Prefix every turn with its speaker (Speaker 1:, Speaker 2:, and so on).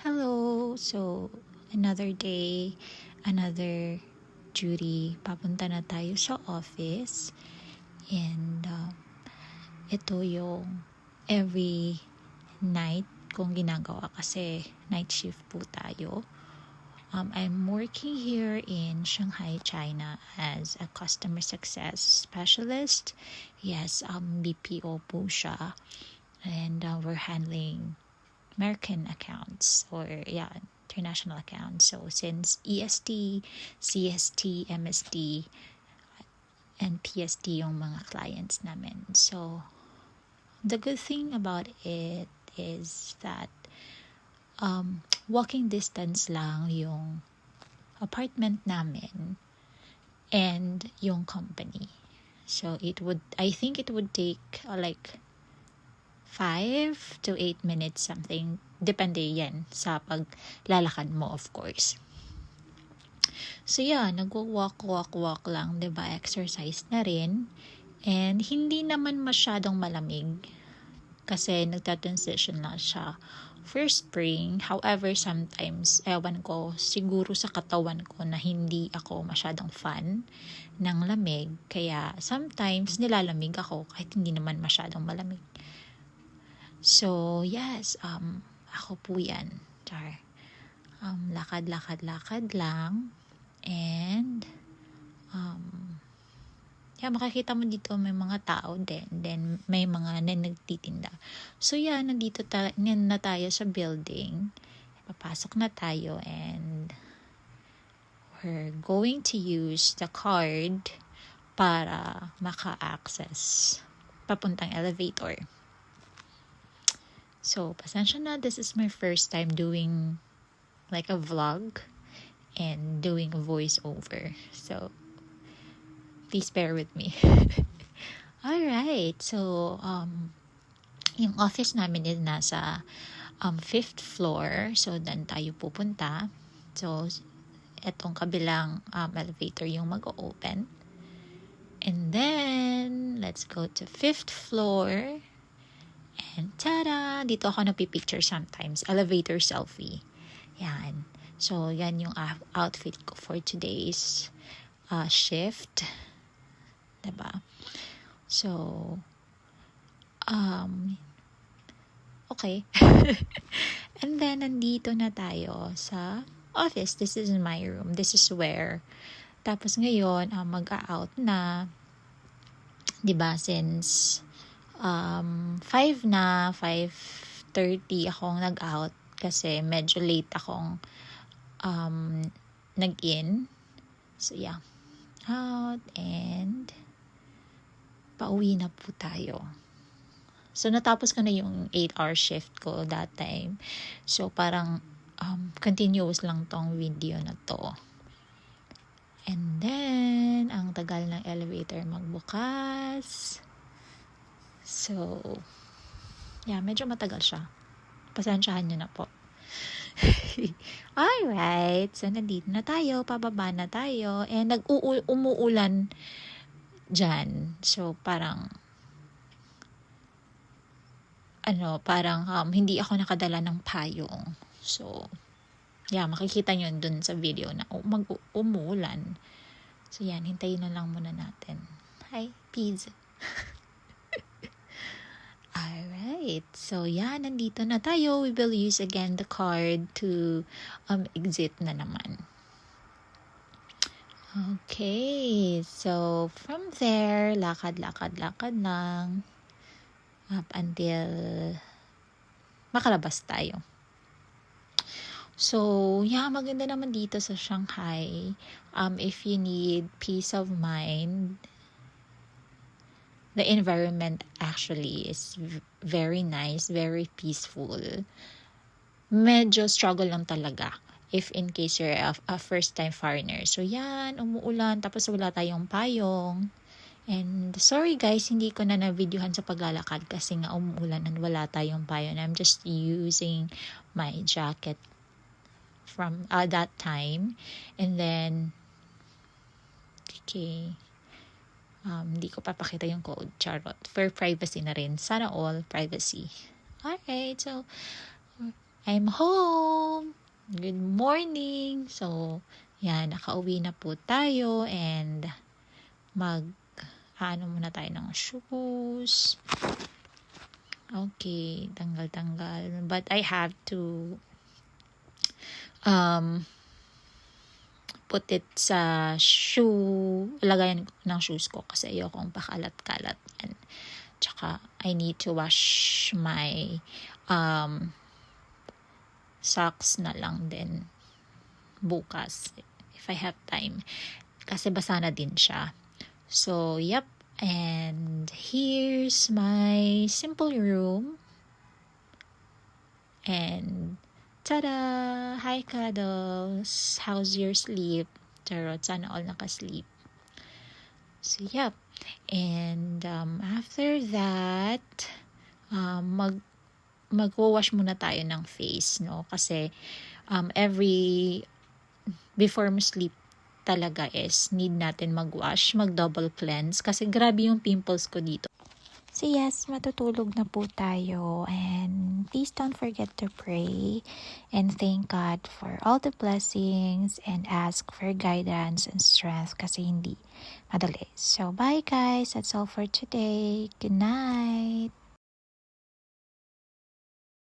Speaker 1: Hello! So, another day, another duty. Papunta na tayo sa office. And ito yung every night kong ginagawa kasi night shift po tayo. I'm working here in Shanghai, China as a customer success specialist. Yes, BPO po siya. And we're handling American accounts or international accounts. So since EST, CST, MST, and PSD yung mga clients namin. So the good thing about it is that walking distance lang yung apartment namin and yung company. So I think it would take like 5 to 8 minutes something. Depende yan sa paglalakad mo, of course. So nagwo-walk lang, 'di ba? Exercise na rin. And hindi naman masyadong malamig kasi nagta-transition na siya for spring. However, sometimes, ewan ko, siguro sa katawan ko na hindi ako masyadong fan ng lamig. Kaya sometimes nilalamig ako kahit hindi naman masyadong malamig. So, yes, ako po yan. Char. Lakad lang. And, makikita mo dito may mga tao din. Then, may mga nagtitinda. So, nandito na tayo sa building. Papasok na tayo and we're going to use the card para maka-access papuntang elevator. So, pasensya na, this is my first time doing like a vlog and doing a voiceover. So, please bear with me. Alright, so, yung office namin is nasa 5th floor. So, dan tayo pupunta. So, etong kabilang elevator yung mag-open. And then, let's go to 5th floor. And tada! Dito ako nagpipicture sometimes. Elevator selfie. Yan. So, yan yung outfit ko for today's shift. Diba? So, okay. And then, nandito na tayo sa office. This is my room. This is where. Tapos ngayon, mag-out na. Diba? Since 5 na, 5:30 akong nag-out kasi medyo late akong nag-in. So, out and pauwi na po tayo. So, natapos ko na yung 8-hour shift ko that time. So, parang continuous lang tong video na to. And then, ang tagal ng elevator magbukas. So, medyo matagal siya. Pasensyahan nyo na po. Alright, so nandito na tayo, pababa na tayo, and umuulan dyan. So, parang hindi ako nakadala ng payong. So, makikita nyo dun sa video na umuulan. So, hintayin na lang muna natin. Hi, peace. Alright, so nandito na tayo. We will use again the card to exit na naman. Okay, so from there, lakad lang up until makalabas tayo. So, maganda naman dito sa Shanghai. If you need peace of mind, the environment actually is very nice, very peaceful. Medyo struggle lang talaga if in case you're a first-time foreigner. So, umuulan, tapos wala tayong payong. And sorry guys, hindi ko na na-videohan sa paglalakad kasi nga umuulan and wala tayong payong. I'm just using my jacket from that time. And then, okay, hindi ko papakita yung code. Charot. For privacy na rin. Sana all privacy. Alright, so I'm home. Good morning! So, yan, nakauwi na po tayo and muna tayo ng shoes. Okay, tanggal. But I have to put it sa lagayan ng shoes ko kasi ayokong pakalat-kalat yan. Tsaka, I need to wash my socks na lang din bukas if I have time kasi basa na din siya. So, yep. And here's my simple room. And tada! Hi, cuddles! How's your sleep? Charot, sana all nakasleep. So, yep. And after that, mag-wash muna tayo ng face, no? Kasi before mo sleep talaga is need natin mag-wash, mag-double cleanse kasi grabe yung pimples ko dito. So yes, matutulog na po tayo and please don't forget to pray and thank God for all the blessings and ask for guidance and strength kasi hindi madali. So bye guys, that's all for today. Good night!